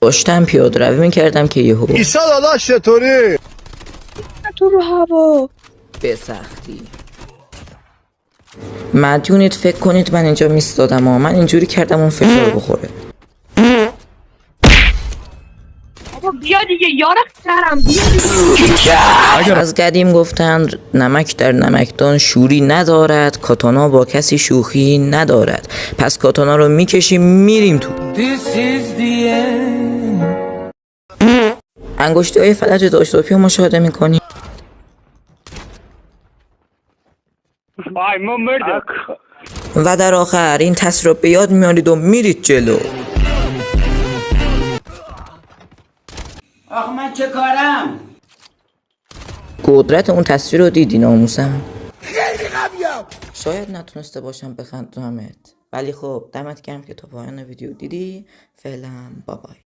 داشتم پیاده روی میکردم که یهو ایسا داداش چطوری؟ تو رو هوا به سختی مدیونید فکر کنید من اینجا میستادم و من اینجوری کردم اون فشار بخوره. بابا بیا دیگه یارق سرم بیا دیگه. از قدیم گفتند نمک در نمکدان شوری ندارد، کاتانا با کسی شوخی ندارد. پس کاتانا رو میکشیم میریم تو. انگشتی های فلج داشتاپی رو مشاهده میکنیم و در آخر این تصویر رو به یاد میارید و میرید جلو. آخ من چه کارم؟ قدرت اون تصویر رو دیدی ناموسم؟ شاید نتونسته باشم بخندمت، ولی خب دمت گرم که تا پایان ویدیو دیدی. فعلا بابای.